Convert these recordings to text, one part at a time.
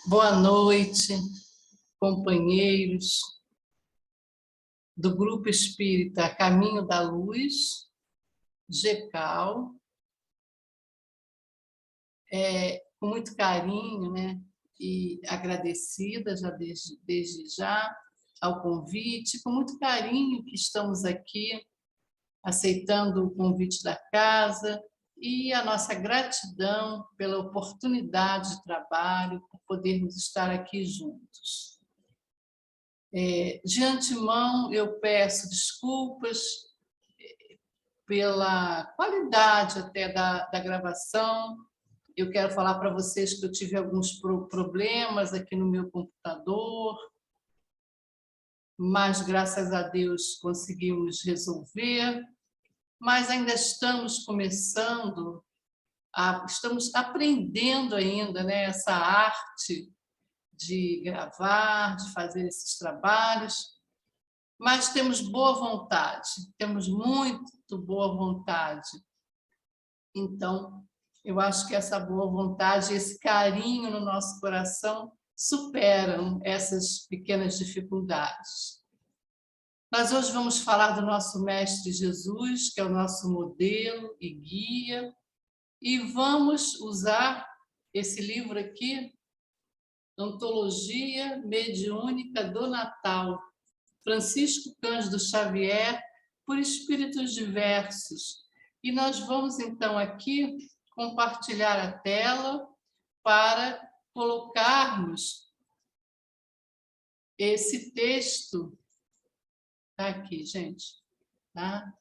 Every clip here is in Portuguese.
Boa noite, companheiros do Grupo Espírita Caminho da Luz, GECAL. Com muito carinho, né, e agradecida já desde já ao convite, com muito carinho que estamos aqui aceitando o convite da casa e a nossa gratidão pela oportunidade de trabalho, por podermos estar aqui juntos. De antemão, eu peço desculpas pela qualidade até da gravação. Eu quero falar para vocês que eu tive alguns problemas aqui no meu computador, mas, graças a Deus, conseguimos resolver. Mas ainda estamos começando, estamos aprendendo ainda, né, essa arte de gravar, de fazer esses trabalhos, mas temos boa vontade, temos muito boa vontade. Então, eu acho que essa boa vontade, esse carinho no nosso coração superam essas pequenas dificuldades. Nós hoje vamos falar do nosso Mestre Jesus, que é o nosso modelo e guia, e vamos usar esse livro aqui, Antologia Mediúnica do Natal, Francisco Cândido Xavier, por espíritos diversos. E nós vamos, então, aqui compartilhar a tela para colocarmos esse texto. Está aqui, gente. Tá?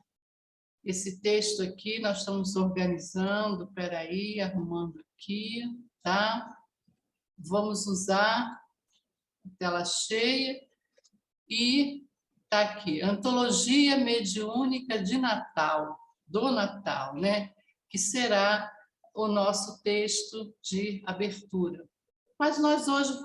Esse texto aqui nós estamos organizando, espera aí, arrumando aqui, tá? Vamos usar a tela cheia e está aqui, Antologia Mediúnica de Natal, do Natal, né? Que será o nosso texto de abertura. Mas nós hoje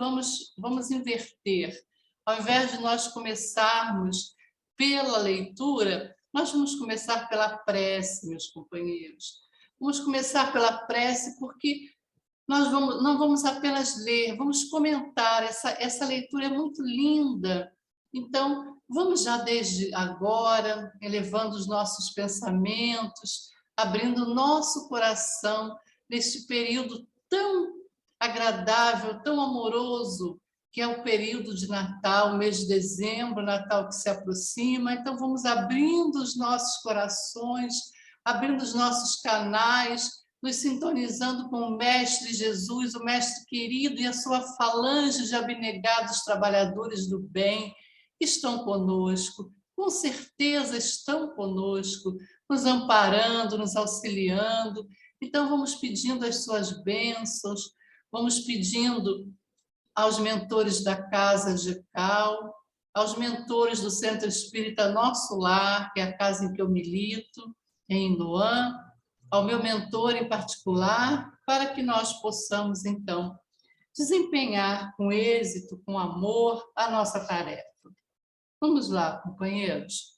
vamos inverter. Ao invés de nós começarmos pela leitura, nós vamos começar pela prece, meus companheiros. Vamos começar pela prece porque nós não vamos apenas ler, vamos comentar. Essa leitura é muito linda. Então, vamos já desde agora, elevando os nossos pensamentos, abrindo o nosso coração neste período tão agradável, tão amoroso, que é o período de Natal, o mês de dezembro, Natal que se aproxima. Então, vamos abrindo os nossos corações, abrindo os nossos canais, nos sintonizando com o Mestre Jesus, o Mestre querido e a sua falange de abnegados trabalhadores do bem, que estão conosco, com certeza estão conosco, nos amparando, nos auxiliando. Então, vamos pedindo as suas bênçãos, vamos pedindo aos mentores da Casa GECAL, aos mentores do Centro Espírita Nosso Lar, que é a casa em que eu milito, em Luan, ao meu mentor em particular, para que nós possamos, então, desempenhar com êxito, com amor, a nossa tarefa. Vamos lá, companheiros.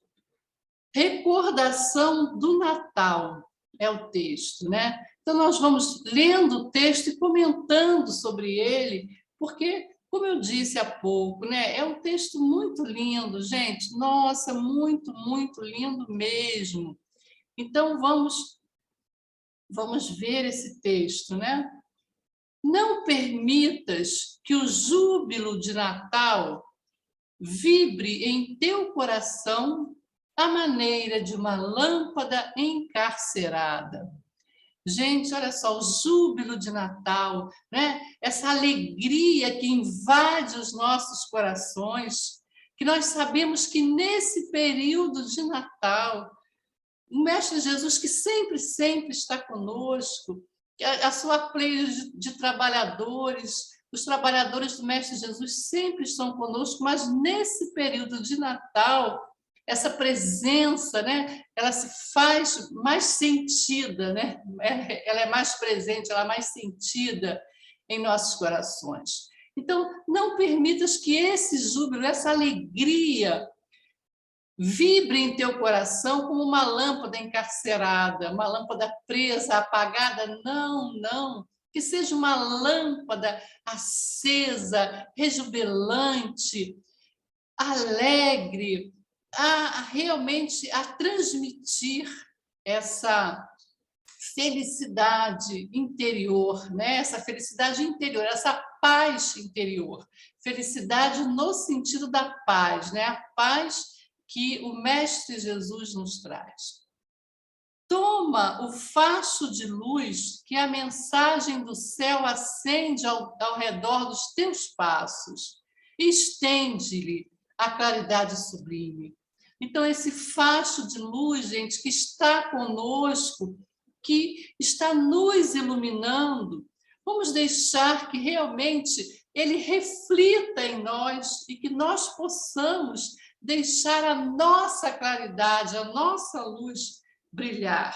Recordação do Natal é o texto, né? Então, nós vamos lendo o texto e comentando sobre ele, porque, como eu disse há pouco, né, é um texto muito lindo, gente. Nossa, muito, muito lindo mesmo. Então, vamos ver esse texto, né? Não permitas que o júbilo de Natal vibre em teu coração à maneira de uma lâmpada encarcerada. Gente, olha só, o júbilo de Natal, né? Essa alegria que invade os nossos corações, que nós sabemos que nesse período de Natal, o Mestre Jesus, que sempre, sempre está conosco, a sua pleia de trabalhadores, os trabalhadores do Mestre Jesus sempre estão conosco, mas nesse período de Natal, essa presença, né, ela se faz mais sentida, né? Ela é mais presente, ela é mais sentida em nossos corações. Então, não permitas que esse júbilo, essa alegria, vibre em teu coração como uma lâmpada encarcerada, uma lâmpada presa, apagada. Não, não. que seja uma lâmpada acesa, rejubilante, alegre, realmente a transmitir essa felicidade interior, né? Essa felicidade interior, essa paz interior. Felicidade no sentido da paz, né? A paz que o Mestre Jesus nos traz. Toma o facho de luz que a mensagem do céu acende ao redor dos teus passos e estende-lhe a claridade sublime. Então, esse facho de luz, gente, que está conosco, que está nos iluminando, vamos deixar que realmente ele reflita em nós e que nós possamos deixar a nossa claridade, a nossa luz brilhar.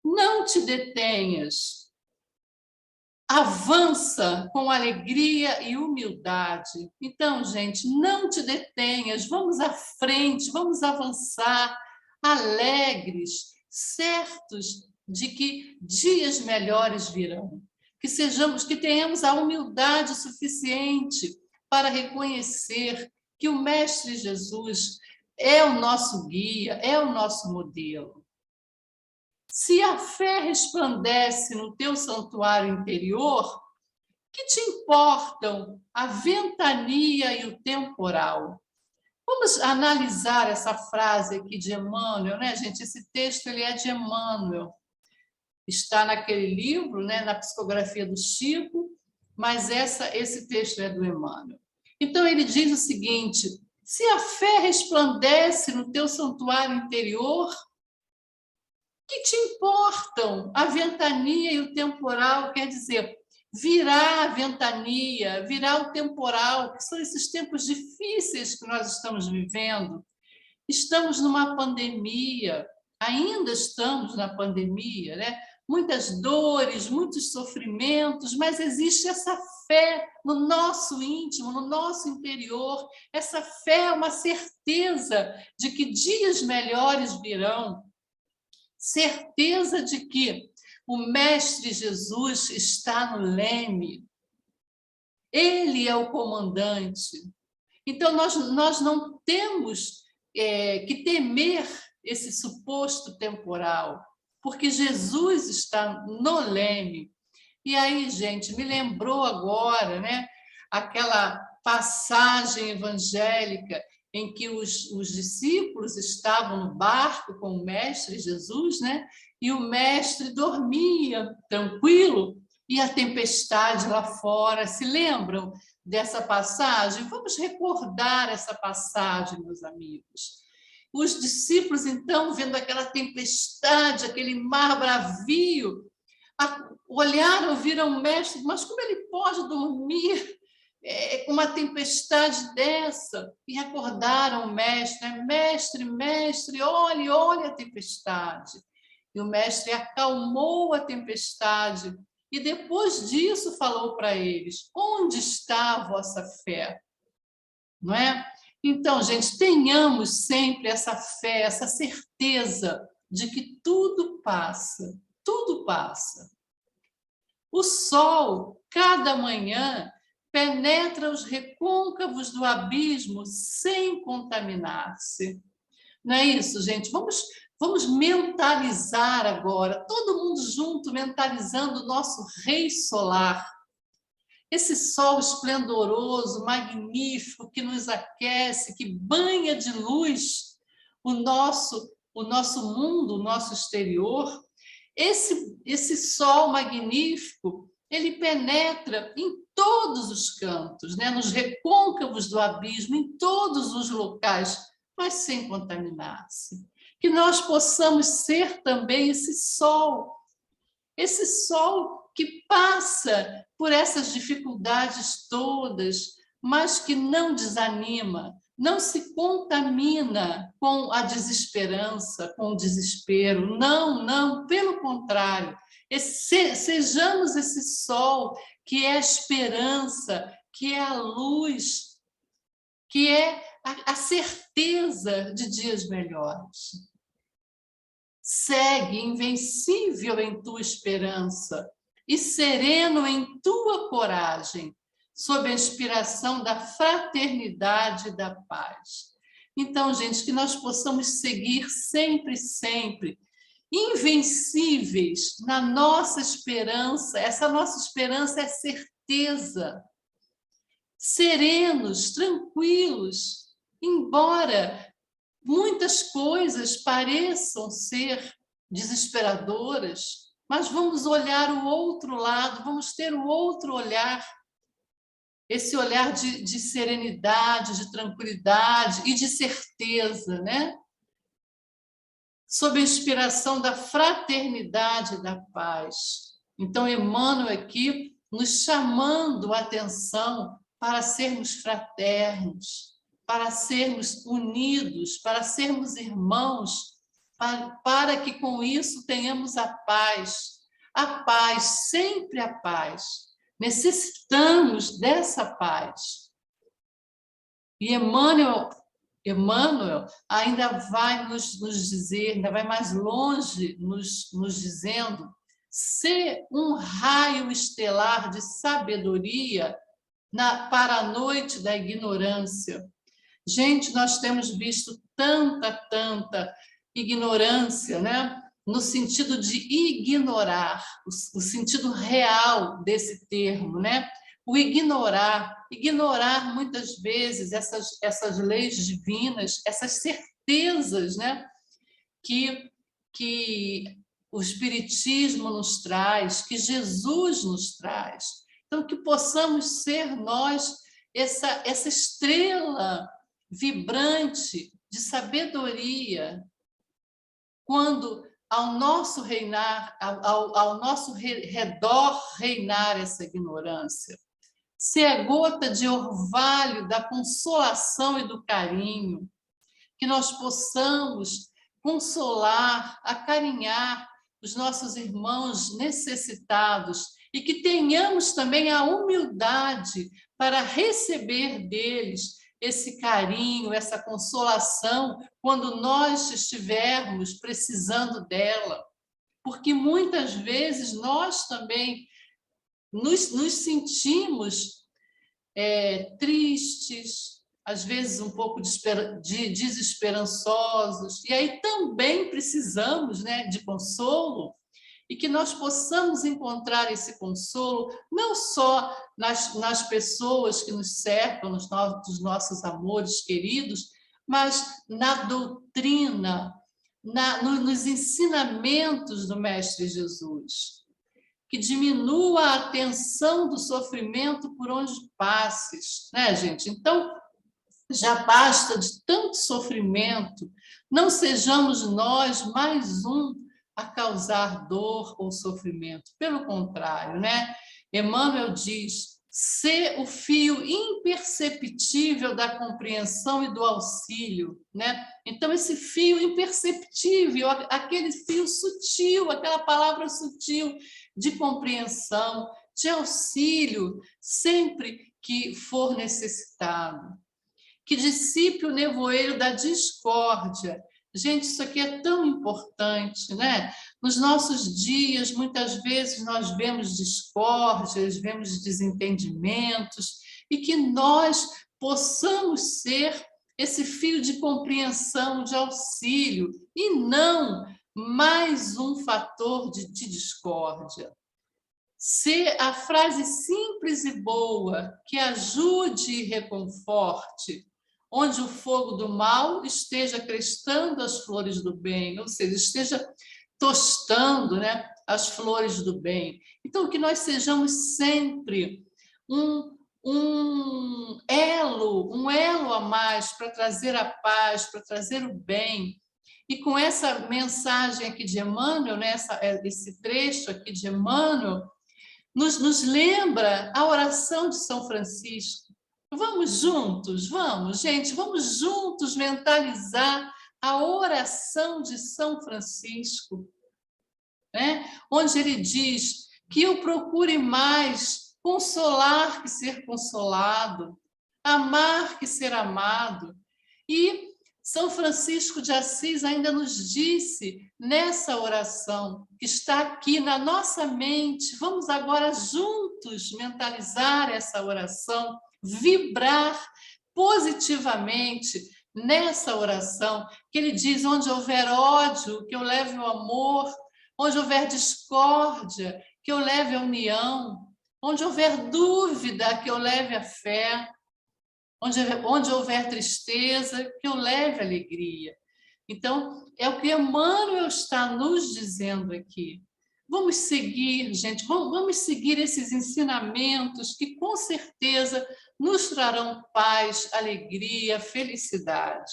Não te detenhas. Avança com alegria e humildade. Então, gente, não te detenhas, vamos à frente, vamos avançar, alegres, certos de que dias melhores virão. Que tenhamos a humildade suficiente para reconhecer que o Mestre Jesus é o nosso guia, é o nosso modelo. Se a fé resplandece no teu santuário interior, que te importam a ventania e o temporal? Vamos analisar essa frase aqui de Emmanuel, né, gente? Esse texto ele é de Emmanuel. Está naquele livro, né, na psicografia do Chico, mas esse texto é do Emmanuel. Então, ele diz o seguinte: se a fé resplandece no teu santuário interior, que te importam a ventania e o temporal? Quer dizer, virá a ventania, virá o temporal, que são esses tempos difíceis que nós estamos vivendo. Estamos numa pandemia, ainda estamos na pandemia, né? Muitas dores, muitos sofrimentos, mas existe essa fé no nosso íntimo, no nosso interior. Essa fé é uma certeza de que dias melhores virão. Certeza de que o Mestre Jesus está no leme. Ele é o comandante. Então, nós não temos que temer esse suposto temporal, porque Jesus está no leme. E aí, gente, me lembrou agora, né, aquela passagem evangélica em que os discípulos estavam no barco com o Mestre Jesus, né, e o Mestre dormia tranquilo e a tempestade lá fora. Se lembram dessa passagem? Vamos recordar essa passagem, meus amigos. Os discípulos, então, vendo aquela tempestade, aquele mar bravio, olharam, viram o mestre, mas como ele pode dormir com uma tempestade dessa? E acordaram o mestre, né? Mestre, mestre, olhe, olhe a tempestade. E o mestre acalmou a tempestade e depois disso falou para eles: onde está a vossa fé? Não é? Então, gente, tenhamos sempre essa fé, essa certeza de que tudo passa, tudo passa. O sol, cada manhã, penetra os recôncavos do abismo sem contaminar-se. Não é isso, gente? Vamos mentalizar agora, todo mundo junto, mentalizando o nosso rei solar. Esse sol esplendoroso, magnífico, que nos aquece, que banha de luz o nosso mundo, o nosso exterior. Esse sol magnífico, ele penetra em todos os cantos, né? Nos recôncavos do abismo, em todos os locais, mas sem contaminar-se. Que nós possamos ser também esse sol que passa por essas dificuldades todas, mas que não desanima, não se contamina com a desesperança, com o desespero. Não, não, pelo contrário. Sejamos esse sol que é a esperança, que é a luz, que é a certeza de dias melhores. Segue invencível em tua esperança e sereno em tua coragem, sob a inspiração da fraternidade e da paz. Então, gente, que nós possamos seguir sempre, sempre, invencíveis na nossa esperança. Essa nossa esperança é certeza. Serenos, tranquilos, embora muitas coisas pareçam ser desesperadoras, mas vamos olhar o outro lado, vamos ter o outro olhar, esse olhar de serenidade, de tranquilidade e de certeza, né? Sob a inspiração da fraternidade e da paz. Então, Emmanuel aqui nos chamando a atenção para sermos fraternos, para sermos unidos, para sermos irmãos, para que com isso tenhamos a paz, sempre a paz. Necessitamos dessa paz. E Emmanuel ainda vai nos dizer, ainda vai mais longe nos dizendo, ser um raio estelar de sabedoria para a noite da ignorância. Gente, nós temos visto tanta ignorância, né? No sentido de ignorar, o sentido real desse termo, né? O ignorar muitas vezes essas leis divinas, essas certezas, né? que o Espiritismo nos traz, que Jesus nos traz. Então, que possamos ser nós essa estrela vibrante de sabedoria, quando ao nosso redor reinar essa ignorância. Ser a gota de orvalho da consolação e do carinho, que nós possamos consolar, acarinhar os nossos irmãos necessitados e que tenhamos também a humildade para receber deles esse carinho, essa consolação, quando nós estivermos precisando dela. Porque muitas vezes nós também nos sentimos tristes, às vezes um pouco desesperançosos, e aí também precisamos, né, de consolo, e que nós possamos encontrar esse consolo não só nas pessoas que nos cercam, nos nossos amores queridos, mas na doutrina, nos ensinamentos do Mestre Jesus. Que diminua a tensão do sofrimento por onde passes, né, gente? Então, já basta de tanto sofrimento, não sejamos nós mais um a causar dor ou sofrimento. Pelo contrário, né? Emmanuel diz, ser o fio imperceptível da compreensão e do auxílio, né? Então, esse fio imperceptível, aquele fio sutil, aquela palavra sutil de compreensão, de auxílio, sempre que for necessitado. Que dissipe o nevoeiro da discórdia. Gente, isso aqui é tão importante, né? Nos nossos dias, muitas vezes nós vemos discórdias, vemos desentendimentos, e que nós possamos ser esse fio de compreensão, de auxílio, e não mais um fator de discórdia. Ser a frase simples e boa que ajude e reconforte, onde o fogo do mal esteja crestando as flores do bem, ou seja, esteja tostando, né, as flores do bem. Então, que nós sejamos sempre um elo a mais para trazer a paz, para trazer o bem. E com essa mensagem aqui de Emmanuel, né, esse trecho aqui de Emmanuel, nos lembra a oração de São Francisco. Vamos juntos, vamos, gente, vamos juntos mentalizar a oração de São Francisco, né? Onde ele diz que eu procure mais consolar que ser consolado, amar que ser amado, e São Francisco de Assis ainda nos disse nessa oração, que está aqui na nossa mente. Vamos agora juntos mentalizar essa oração, vibrar positivamente nessa oração, que ele diz: onde houver ódio, que eu leve o amor, onde houver discórdia, que eu leve a união, onde houver dúvida, que eu leve a fé, onde houver tristeza, que eu leve alegria. Então, é o que Emmanuel está nos dizendo aqui. Vamos seguir, gente, vamos seguir esses ensinamentos que, com certeza, nos trarão paz, alegria, felicidade.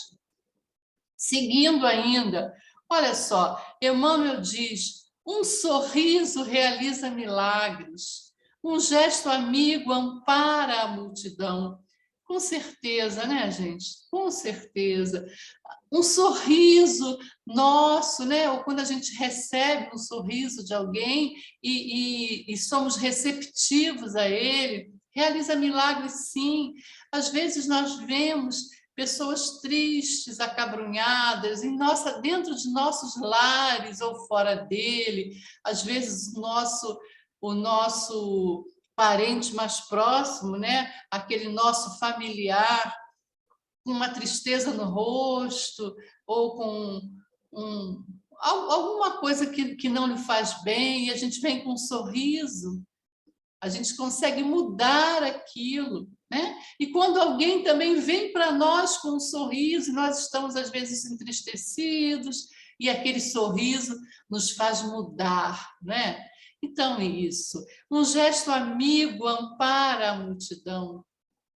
Seguindo ainda, olha só, Emmanuel diz: um sorriso realiza milagres, um gesto amigo ampara a multidão. Com certeza, né, gente? Com certeza. Um sorriso nosso, né? Ou quando a gente recebe um sorriso de alguém e somos receptivos a ele, realiza milagres, sim. Às vezes nós vemos pessoas tristes, acabrunhadas, dentro de nossos lares ou fora dele. Às vezes o nosso parente mais próximo, né? Aquele nosso familiar, com uma tristeza no rosto, ou com alguma coisa que não lhe faz bem, e a gente vem com um sorriso, a gente consegue mudar aquilo, né? E quando alguém também vem para nós com um sorriso, nós estamos às vezes entristecidos, e aquele sorriso nos faz mudar, né? Então é isso. Um gesto amigo ampara a multidão.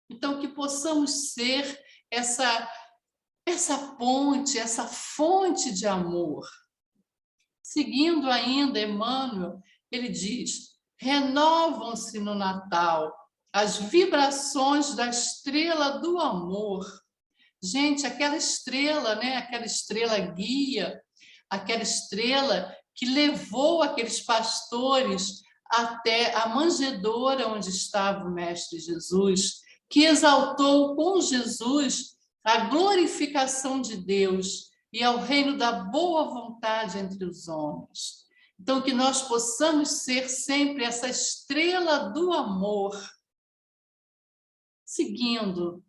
Então, que possamos ser essa ponte, essa fonte de amor. Seguindo ainda Emmanuel, ele diz: renovam-se no Natal as vibrações da estrela do amor. Gente, aquela estrela, né? Aquela estrela guia, aquela estrela que levou aqueles pastores até a manjedoura onde estava o Mestre Jesus, que exaltou com Jesus a glorificação de Deus e ao reino da boa vontade entre os homens. Então, que nós possamos ser sempre essa estrela do amor. Seguindo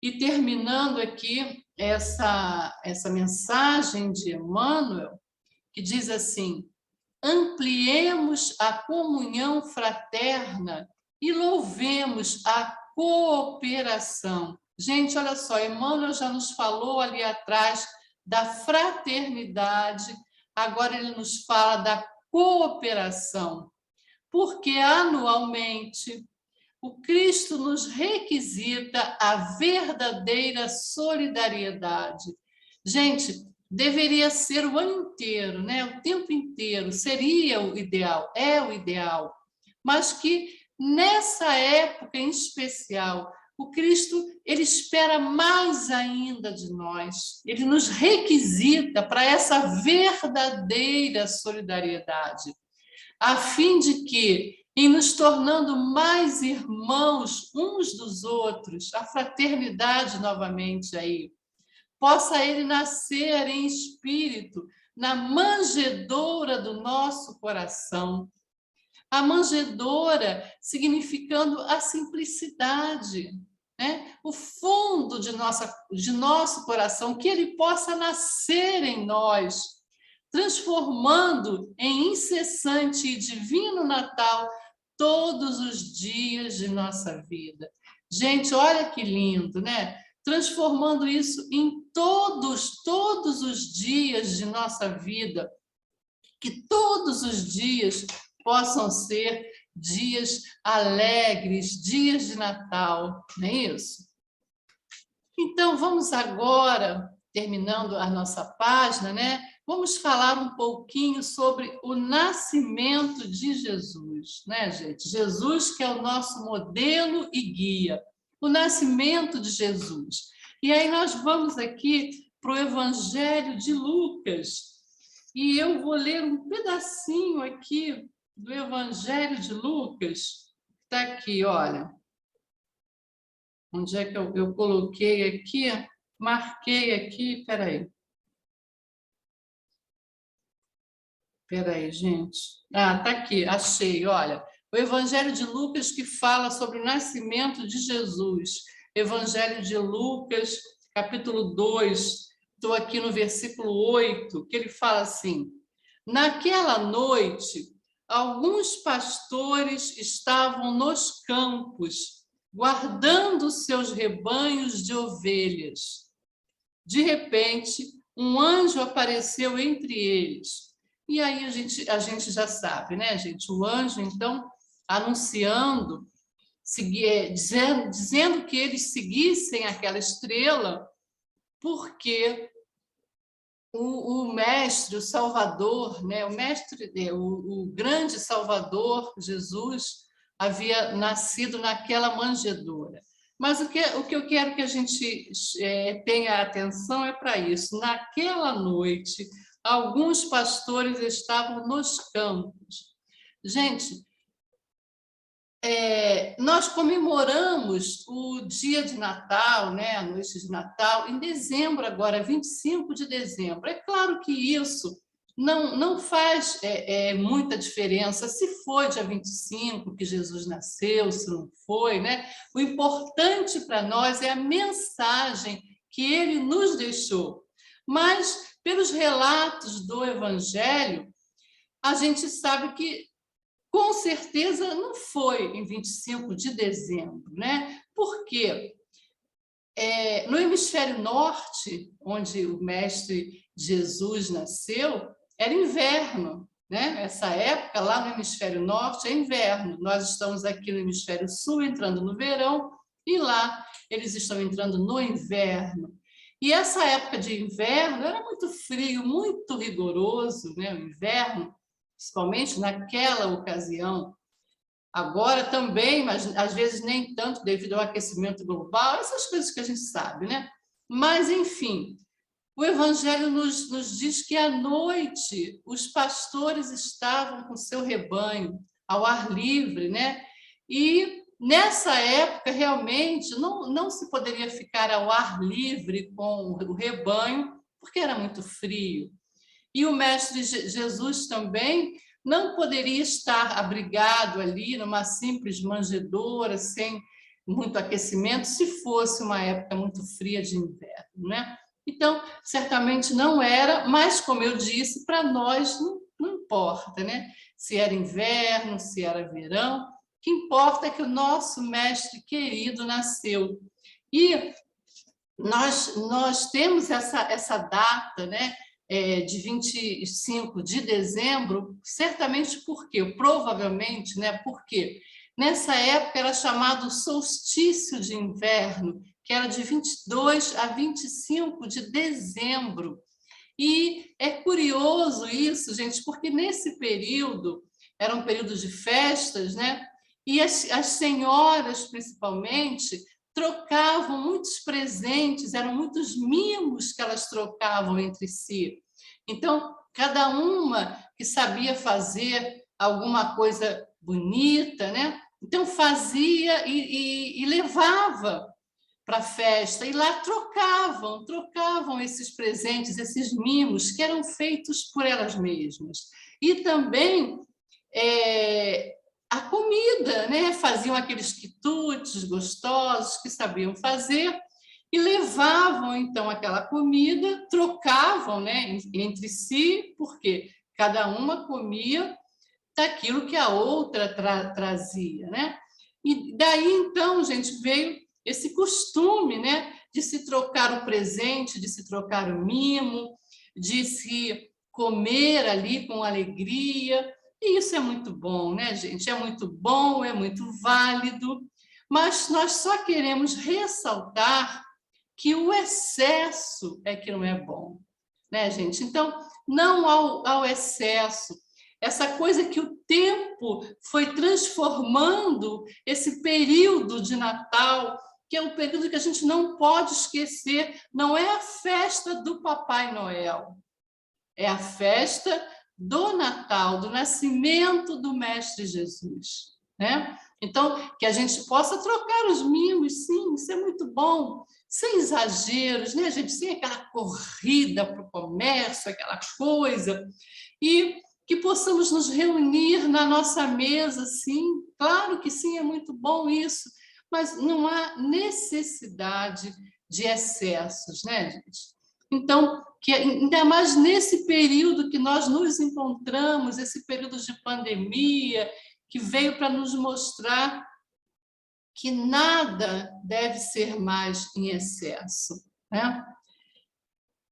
e terminando aqui essa mensagem de Emmanuel, que diz assim: ampliemos a comunhão fraterna e louvemos a cooperação. Gente, olha só, Emmanuel já nos falou ali atrás da fraternidade, agora ele nos fala da cooperação, porque anualmente o Cristo nos requisita a verdadeira solidariedade. Gente, deveria ser o ano inteiro, né? O tempo inteiro, seria o ideal, é o ideal, mas que nessa época em especial, o Cristo, ele espera mais ainda de nós, ele nos requisita para essa verdadeira solidariedade, a fim de que, em nos tornando mais irmãos uns dos outros, a fraternidade novamente aí, possa ele nascer em espírito na manjedoura do nosso coração. A manjedoura significando a simplicidade, né? O fundo de nosso coração, que ele possa nascer em nós, transformando em incessante e divino Natal todos os dias de nossa vida. Gente, olha que lindo, né? Transformando isso em todos os dias de nossa vida, que todos os dias possam ser dias alegres, dias de Natal, não é isso? Então, vamos agora, terminando a nossa página, né? Vamos falar um pouquinho sobre o nascimento de Jesus, né, gente? Jesus, que é o nosso modelo e guia. O nascimento de Jesus. E aí nós vamos aqui para o Evangelho de Lucas. E eu vou ler um pedacinho aqui do Evangelho de Lucas. Está aqui, olha. Onde é que eu coloquei aqui? marquei aqui, peraí. Peraí, gente. Ah, tá aqui, achei, olha. O Evangelho de Lucas que fala sobre o nascimento de Jesus. Evangelho de Lucas, capítulo 2, estou aqui no versículo 8, que ele fala assim: naquela noite, alguns pastores estavam nos campos, guardando seus rebanhos de ovelhas. De repente, um anjo apareceu entre eles. E aí a gente já sabe, né, gente? O anjo, então, anunciando, dizendo que eles seguissem aquela estrela, porque o mestre, o Salvador, né, o grande Salvador, Jesus, havia nascido naquela manjedoura. Mas o que eu quero que a gente tenha atenção é para isso. Naquela noite, alguns pastores estavam nos campos. Gente, nós comemoramos o dia de Natal, né, a noite de Natal, em dezembro agora, 25 de dezembro. É claro que isso não faz muita diferença se foi dia 25 que Jesus nasceu, se não foi, né? O importante para nós é a mensagem que ele nos deixou. Mas, pelos relatos do Evangelho, a gente sabe que com certeza não foi em 25 de dezembro, né? Porque no hemisfério norte, onde o mestre Jesus nasceu, era inverno, né? Essa época lá no hemisfério norte é inverno. Nós estamos aqui no hemisfério sul entrando no verão e lá eles estão entrando no inverno. E essa época de inverno era muito frio, muito rigoroso, né? O inverno, principalmente naquela ocasião. Agora também, mas às vezes nem tanto devido ao aquecimento global, essas coisas que a gente sabe, né? Mas, enfim, o Evangelho nos diz que à noite os pastores estavam com seu rebanho ao ar livre, né? E nessa época, realmente, não se poderia ficar ao ar livre com o rebanho, porque era muito frio. E o mestre Jesus também não poderia estar abrigado ali numa simples manjedoura, sem muito aquecimento, se fosse uma época muito fria de inverno, né? Então, certamente não era, mas, como eu disse, para nós não importa, né? Se era inverno, se era verão, o que importa é que o nosso mestre querido nasceu. E nós temos essa data, né? De 25 de dezembro, certamente provavelmente, né? Porque nessa época era chamado solstício de inverno, que era de 22 a 25 de dezembro. E é curioso isso, gente, porque nesse período, era um período de festas, né? E as senhoras, principalmente, trocavam muitos presentes, eram muitos mimos que elas trocavam entre si. Então, cada uma que sabia fazer alguma coisa bonita, né? Então, fazia e levava para a festa, e lá trocavam esses presentes, esses mimos, que eram feitos por elas mesmas. E também a comida, né? Faziam aqueles quitutes gostosos que sabiam fazer e levavam então aquela comida, trocavam, né, entre si, porque cada uma comia daquilo que a outra trazia, né? E daí então, gente, veio esse costume, né, de se trocar o presente, de se trocar o mimo, de se comer ali com alegria. E isso é muito bom, né, gente? É muito bom, é muito válido, mas nós só queremos ressaltar que o excesso é que não é bom, né, gente? Então, não ao excesso, essa coisa que o tempo foi transformando esse período de Natal, que é um período que a gente não pode esquecer, não é a festa do Papai Noel, é a festa do Natal, do nascimento do Mestre Jesus, né? Então, que a gente possa trocar os mimos, sim, isso é muito bom, sem exageros, né, gente? Sem aquela corrida para o comércio, aquela coisa, e que possamos nos reunir na nossa mesa, sim, claro que sim, é muito bom isso, mas não há necessidade de excessos, né, gente? Então, que ainda mais nesse período que nós nos encontramos, esse período de pandemia, que veio para nos mostrar que nada deve ser mais em excesso, né?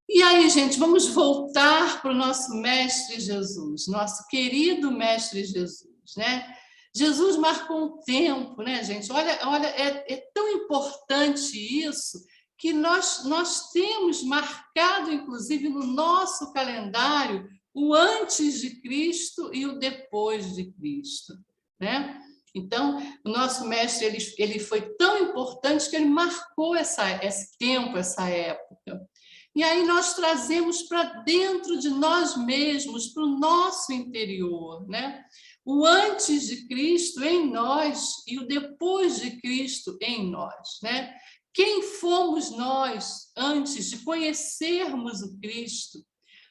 E aí, gente, vamos voltar para o nosso Mestre Jesus, nosso querido Mestre Jesus, né? Jesus marcou um tempo, né, gente? Olha, é tão importante isso que nós temos marcado, inclusive, no nosso calendário, o antes de Cristo e o depois de Cristo, né? Então, o nosso mestre ele foi tão importante que ele marcou esse tempo, essa época. E aí nós trazemos para dentro de nós mesmos, para o nosso interior, né? O antes de Cristo em nós e o depois de Cristo em nós, né? Quem fomos nós antes de conhecermos o Cristo,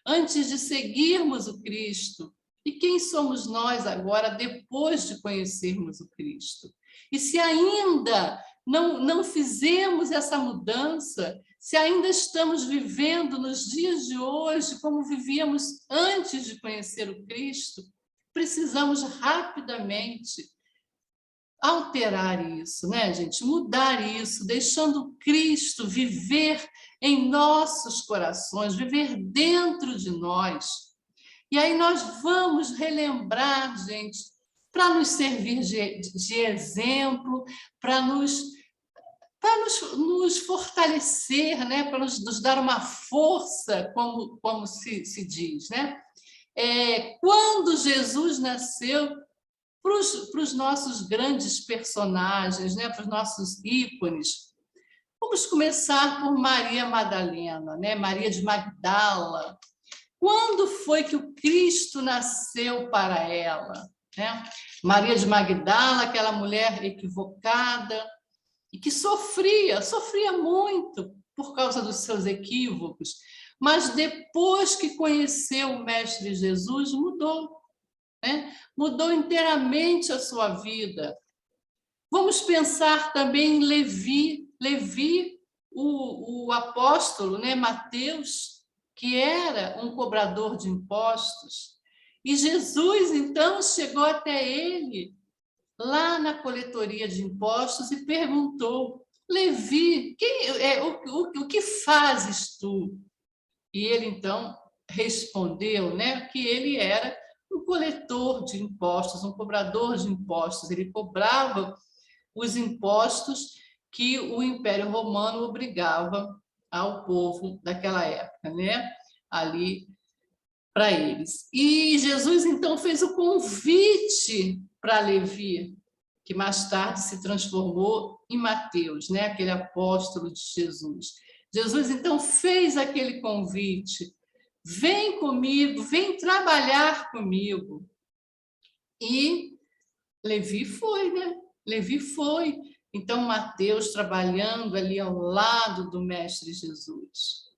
antes de seguirmos o Cristo? E quem somos nós agora depois de conhecermos o Cristo? E se ainda não fizemos essa mudança, se ainda estamos vivendo nos dias de hoje como vivíamos antes de conhecer o Cristo, precisamos rapidamente alterar isso, né, gente? Mudar isso, deixando Cristo viver em nossos corações, viver dentro de nós. E aí nós vamos relembrar, gente, para nos servir de exemplo, para nos fortalecer, né? Para nos dar uma força, como se diz, né? Quando Jesus nasceu, para os nossos grandes personagens, né? Para os nossos ícones, vamos começar por Maria Madalena, né? Maria de Magdala. Quando foi que o Cristo nasceu para ela, né? Maria de Magdala, aquela mulher equivocada, e que sofria muito por causa dos seus equívocos, mas depois que conheceu o Mestre Jesus, mudou, né? Mudou inteiramente a sua vida. Vamos pensar também em Levi, o apóstolo, né? Mateus, que era um cobrador de impostos, e Jesus, então, chegou até ele lá na coletoria de impostos e perguntou: Levi, o que fazes tu? E ele então respondeu, né, que ele era um coletor de impostos, um cobrador de impostos. Ele cobrava os impostos que o Império Romano obrigava ao povo daquela época, né? Ali para eles. E Jesus então fez o convite para Levi, que mais tarde se transformou em Mateus, né? Aquele apóstolo de Jesus. Jesus então fez aquele convite: vem comigo, vem trabalhar comigo. E Levi foi, né? Levi foi. Então, Mateus trabalhando ali ao lado do Mestre Jesus.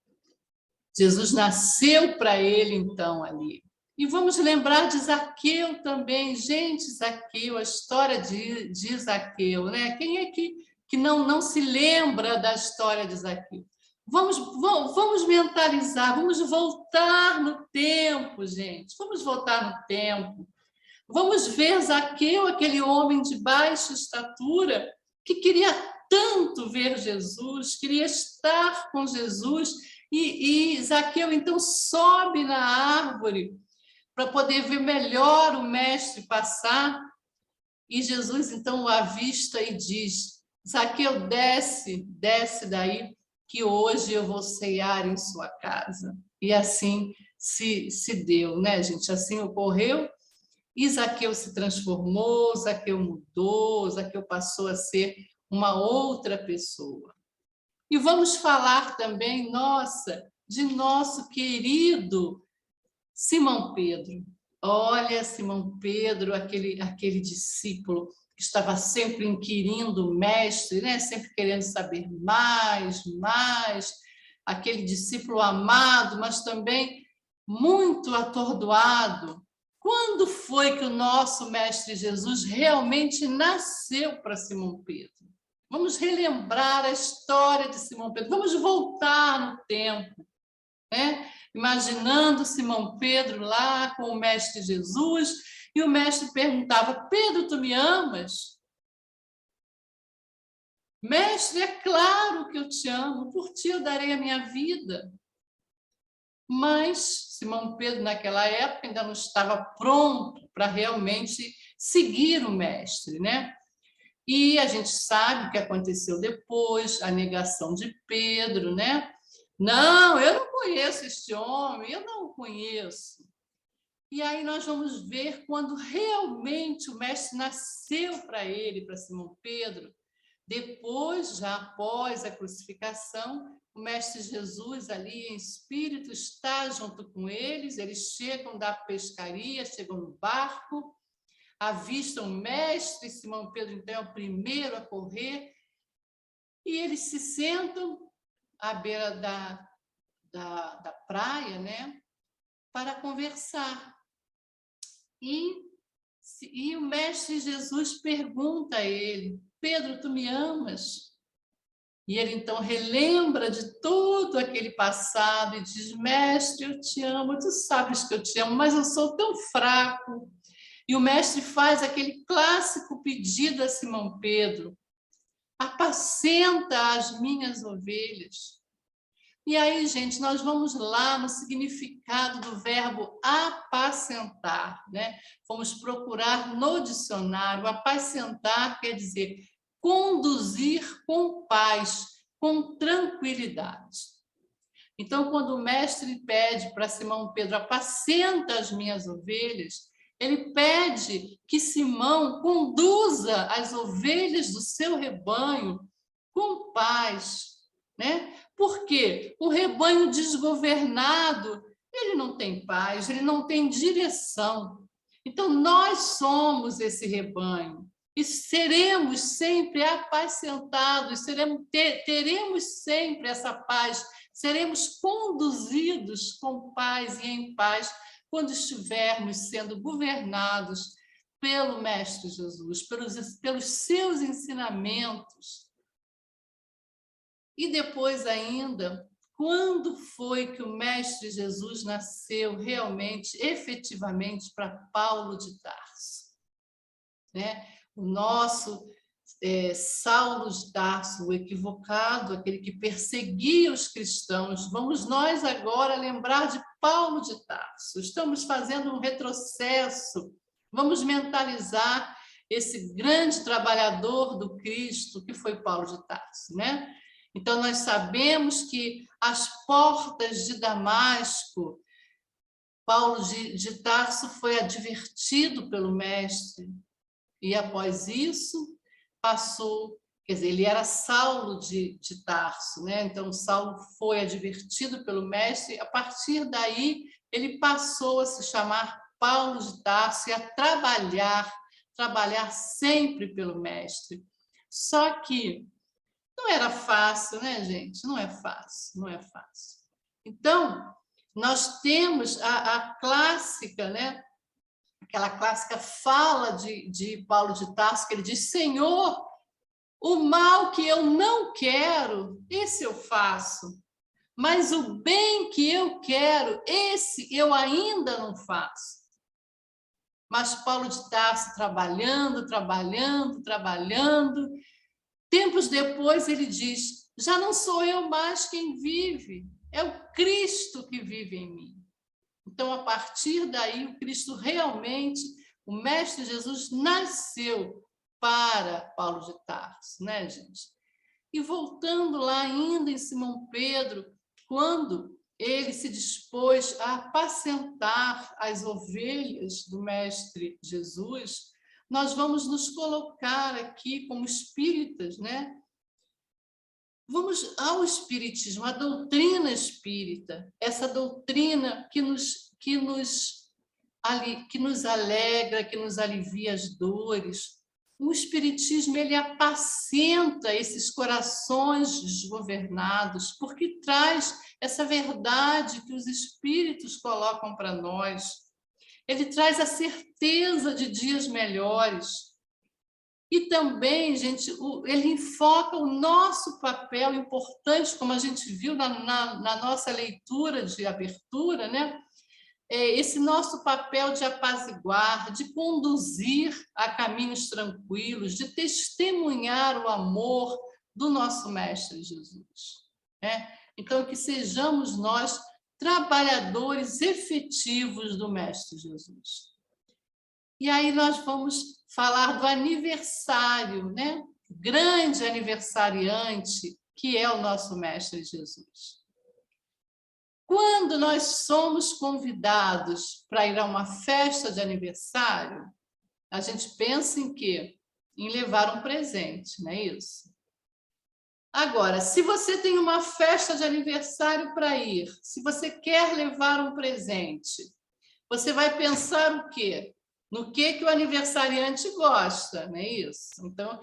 Jesus nasceu para ele, então, ali. E vamos lembrar de Zaqueu também. Gente, Zaqueu, a história de Zaqueu, né? Quem é que não se lembra da história de Zaqueu? Vamos mentalizar, vamos voltar no tempo, gente. Vamos voltar no tempo. Vamos ver Zaqueu, aquele homem de baixa estatura, que queria tanto ver Jesus, queria estar com Jesus, e Zaqueu então sobe na árvore para poder ver melhor o mestre passar, e Jesus então o avista e diz: Zaqueu, desce daí, que hoje eu vou cear em sua casa. E assim se deu, né, gente? Assim ocorreu. E Zaqueu se transformou, Zaqueu mudou, Zaqueu passou a ser uma outra pessoa. E vamos falar também, de nosso querido Simão Pedro. Olha, Simão Pedro, aquele discípulo que estava sempre inquirindo o mestre, né? Sempre querendo saber mais, mais, aquele discípulo amado, mas também muito atordoado. Quando foi que o nosso mestre Jesus realmente nasceu para Simão Pedro? Vamos relembrar a história de Simão Pedro, vamos voltar no tempo, né? Imaginando Simão Pedro lá com o mestre Jesus, e o mestre perguntava: Pedro, tu me amas? Mestre, é claro que eu te amo, por ti eu darei a minha vida. Mas Simão Pedro, naquela época, ainda não estava pronto para realmente seguir o mestre, né? E a gente sabe o que aconteceu depois, a negação de Pedro, né? Não, eu não conheço este homem, eu não o conheço. E aí nós vamos ver quando realmente o mestre nasceu para ele, para Simão Pedro. Depois, já após a crucificação, o mestre Jesus ali em espírito está junto com eles chegam da pescaria, chegam no barco, avistam o mestre, Simão Pedro então é o primeiro a correr, e eles se sentam à beira da praia, né, para conversar. E o mestre Jesus pergunta a ele: Pedro, tu me amas? E ele então relembra de todo aquele passado e diz: mestre, eu te amo, tu sabes que eu te amo, mas eu sou tão fraco. E o mestre faz aquele clássico pedido a Simão Pedro: apacenta as minhas ovelhas. E aí, gente, nós vamos lá no significado do verbo apacentar, né? Vamos procurar no dicionário. Apacentar quer dizer conduzir com paz, com tranquilidade. Então, quando o mestre pede para Simão Pedro: apacenta as minhas ovelhas, ele pede que Simão conduza as ovelhas do seu rebanho com paz, né? Porque o rebanho desgovernado, ele não tem paz, ele não tem direção. Então, nós somos esse rebanho e seremos sempre apacentados, teremos sempre essa paz, seremos conduzidos com paz e em paz quando estivermos sendo governados pelo Mestre Jesus, pelos seus ensinamentos. E depois ainda, quando foi que o Mestre Jesus nasceu realmente, efetivamente, para Paulo de Tarso? Né? O nosso Saulo de Tarso, o equivocado, aquele que perseguia os cristãos. Vamos nós agora lembrar de Paulo de Tarso. Estamos fazendo um retrocesso. Vamos mentalizar esse grande trabalhador do Cristo que foi Paulo de Tarso, né? Então, nós sabemos que as portas de Damasco, Paulo de Tarso foi advertido pelo mestre, e após isso passou, quer dizer, ele era Saulo de Tarso, né? Então, Saulo foi advertido pelo mestre, a partir daí ele passou a se chamar Paulo de Tarso e a trabalhar sempre pelo mestre. Só que não era fácil, né, gente? Não é fácil, não é fácil. Então, nós temos a clássica, né? Aquela clássica fala de Paulo de Tarso, que ele diz: Senhor, o mal que eu não quero, esse eu faço. Mas o bem que eu quero, esse eu ainda não faço. Mas Paulo de Tarso trabalhando, tempos depois ele diz: já não sou eu mais quem vive, é o Cristo que vive em mim. Então, a partir daí, o Cristo realmente, o Mestre Jesus nasceu para Paulo de Tarso, né, gente? E voltando lá ainda em Simão Pedro, quando ele se dispôs a apacentar as ovelhas do Mestre Jesus, nós vamos nos colocar aqui como espíritas, né? Vamos ao espiritismo, à doutrina espírita, essa doutrina que nos alegra, que nos alivia as dores, o Espiritismo, ele apacenta esses corações desgovernados, porque traz essa verdade que os espíritos colocam para nós. Ele traz a certeza de dias melhores. E também, gente, ele enfoca o nosso papel importante, como a gente viu na nossa leitura de abertura, né? Esse nosso papel de apaziguar, de conduzir a caminhos tranquilos, de testemunhar o amor do nosso Mestre Jesus. Né? Então, que sejamos nós trabalhadores efetivos do Mestre Jesus. E aí nós vamos falar do aniversário, né? Grande aniversariante, que é o nosso Mestre Jesus. Quando nós somos convidados para ir a uma festa de aniversário, a gente pensa em quê? Em levar um presente, não é isso? Agora, se você tem uma festa de aniversário para ir, se você quer levar um presente, você vai pensar o quê? No que o aniversariante gosta, não é isso? Então,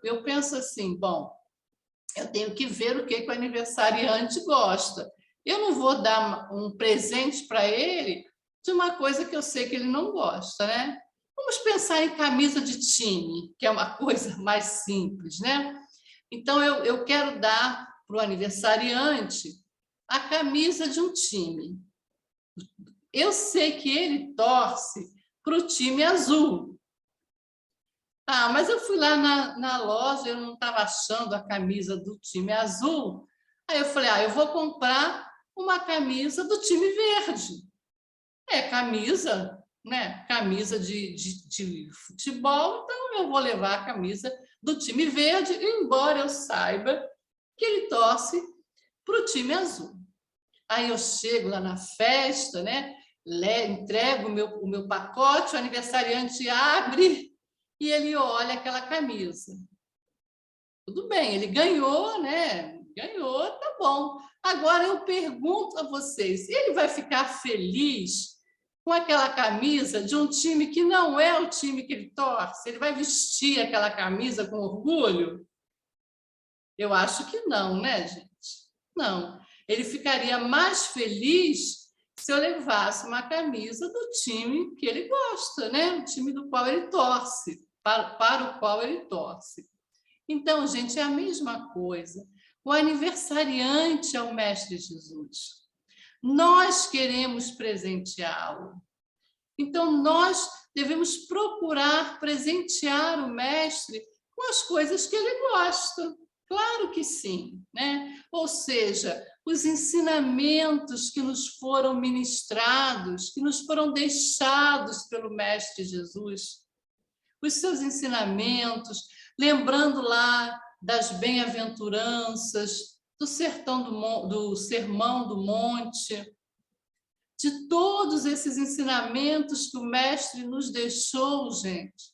eu penso assim, bom, eu tenho que ver o que o aniversariante gosta. Eu não vou dar um presente para ele de uma coisa que eu sei que ele não gosta, né? Vamos pensar em camisa de time, que é uma coisa mais simples, né? Então, eu quero dar para o aniversariante a camisa de um time. Eu sei que ele torce para o time azul. Ah, mas eu fui lá na loja, eu não estava achando a camisa do time azul. Aí eu falei, eu vou comprar uma camisa do time verde. Camisa, né? Camisa de futebol, então eu vou levar a camisa do time verde, embora eu saiba que ele torce para o time azul. Aí eu chego lá na festa, né? Entrego o meu pacote, o aniversariante abre e ele olha aquela camisa. Tudo bem, ele ganhou, né? Ganhou, tá bom. Agora eu pergunto a vocês, ele vai ficar feliz com aquela camisa de um time que não é o time que ele torce? Ele vai vestir aquela camisa com orgulho? Eu acho que não, né, gente? Não. Ele ficaria mais feliz se eu levasse uma camisa do time que ele gosta, né? O time do qual ele torce, para o qual ele torce. Então, gente, é a mesma coisa. O aniversariante é o Mestre Jesus. Nós queremos presenteá-lo. Então, nós devemos procurar presentear o Mestre com as coisas que ele gosta. Claro que sim, né? Ou seja, os ensinamentos que nos foram ministrados, que nos foram deixados pelo Mestre Jesus, os seus ensinamentos, lembrando lá das bem-aventuranças, do Sermão do Monte, de todos esses ensinamentos que o Mestre nos deixou, gente,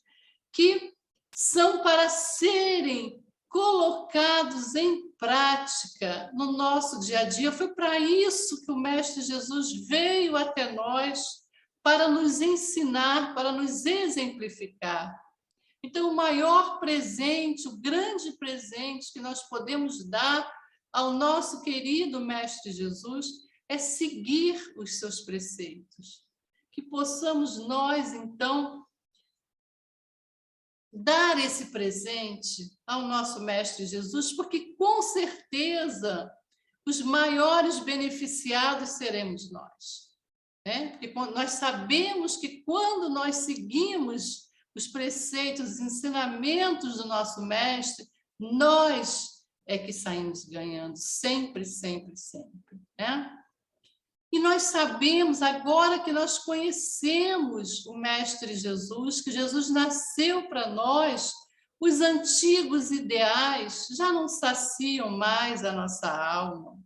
que são para serem colocados em prática no nosso dia a dia. Foi para isso que o Mestre Jesus veio até nós, para nos ensinar, para nos exemplificar. Então, o maior presente, o grande presente que nós podemos dar ao nosso querido Mestre Jesus é seguir os seus preceitos. Que possamos nós, então, dar esse presente ao nosso Mestre Jesus, porque, com certeza, os maiores beneficiados seremos nós. Né? Porque nós sabemos que, quando nós seguimos os preceitos, os ensinamentos do nosso Mestre, nós é que saímos ganhando, sempre, sempre, sempre. Né? E nós sabemos, agora que nós conhecemos o Mestre Jesus, que Jesus nasceu para nós, os antigos ideais já não saciam mais a nossa alma.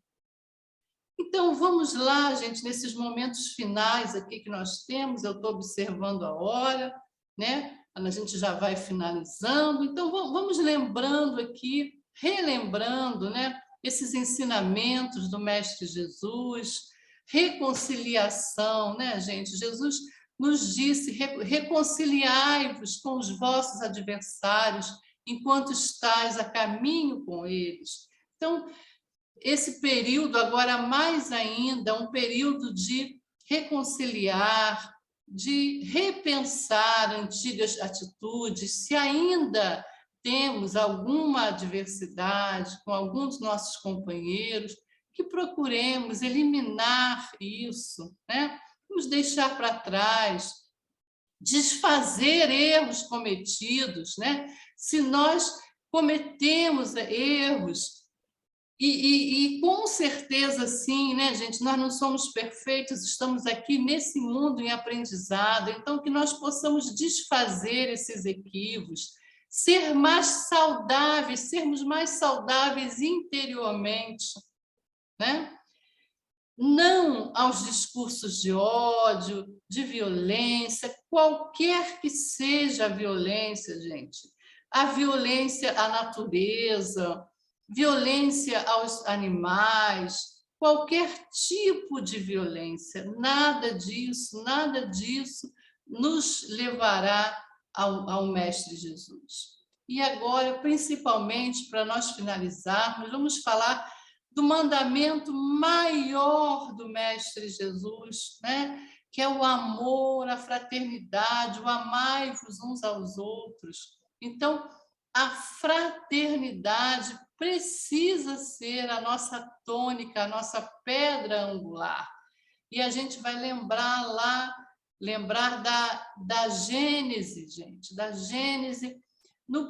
Então, vamos lá, gente, nesses momentos finais aqui que nós temos, eu estou observando a hora, né? A gente já vai finalizando, então vamos lembrando aqui, relembrando, né? Esses ensinamentos do Mestre Jesus, reconciliação, né, gente? Jesus nos disse: reconciliai-vos com os vossos adversários, enquanto estáis a caminho com eles. Então, esse período, agora mais ainda, um período de reconciliar, de repensar antigas atitudes, se ainda temos alguma adversidade com alguns dos nossos companheiros, que procuremos eliminar isso, né? Nos deixar para trás, desfazer erros cometidos, né? Se nós cometemos erros, e com certeza, sim, né, gente? Nós não somos perfeitos, estamos aqui nesse mundo em aprendizado, então que nós possamos desfazer esses equívocos, ser mais saudáveis, sermos mais saudáveis interiormente, né? Não aos discursos de ódio, de violência, qualquer que seja a violência, gente. A violência à natureza, violência aos animais, qualquer tipo de violência, nada disso nos levará ao Mestre Jesus. E agora, principalmente, para nós finalizarmos, vamos falar do mandamento maior do Mestre Jesus, né? Que é o amor, a fraternidade, o amai-vos uns aos outros. Então, a fraternidade precisa ser a nossa tônica, a nossa pedra angular. E a gente vai lembrar da Gênese, gente, da Gênese,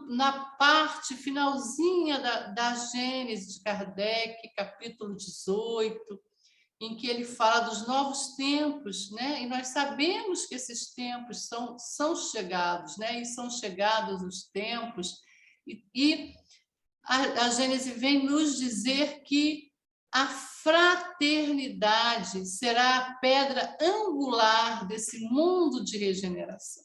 na parte finalzinha da Gênese de Kardec, capítulo 18, em que ele fala dos novos tempos, né? E nós sabemos que esses tempos são chegados, né? E são chegados os tempos, e a Gênese vem nos dizer que a fraternidade será a pedra angular desse mundo de regeneração.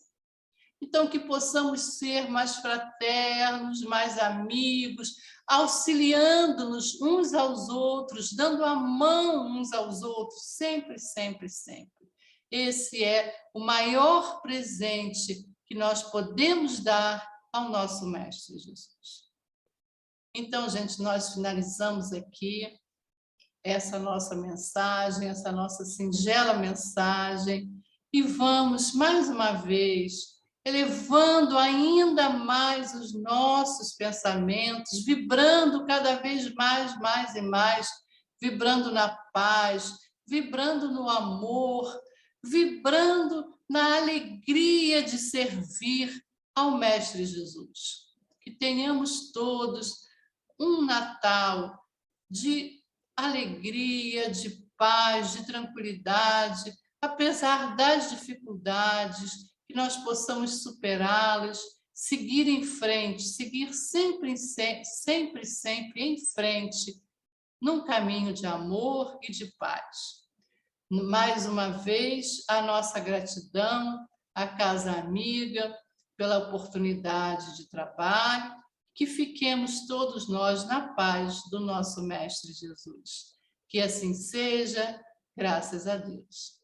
Então, que possamos ser mais fraternos, mais amigos, auxiliando-nos uns aos outros, dando a mão uns aos outros, sempre, sempre, sempre. Esse é o maior presente que nós podemos dar ao nosso Mestre Jesus. Então, gente, nós finalizamos aqui essa nossa mensagem, essa nossa singela mensagem, e vamos, mais uma vez, elevando ainda mais os nossos pensamentos, vibrando cada vez mais e mais, vibrando na paz, vibrando no amor, vibrando na alegria de servir ao Mestre Jesus. Que tenhamos todos um Natal de alegria, de paz, de tranquilidade, apesar das dificuldades, que nós possamos superá-las, seguir em frente, seguir sempre em frente, num caminho de amor e de paz. Mais uma vez, a nossa gratidão à Casa Amiga pela oportunidade de trabalho, que fiquemos todos nós na paz do nosso Mestre Jesus. Que assim seja, graças a Deus.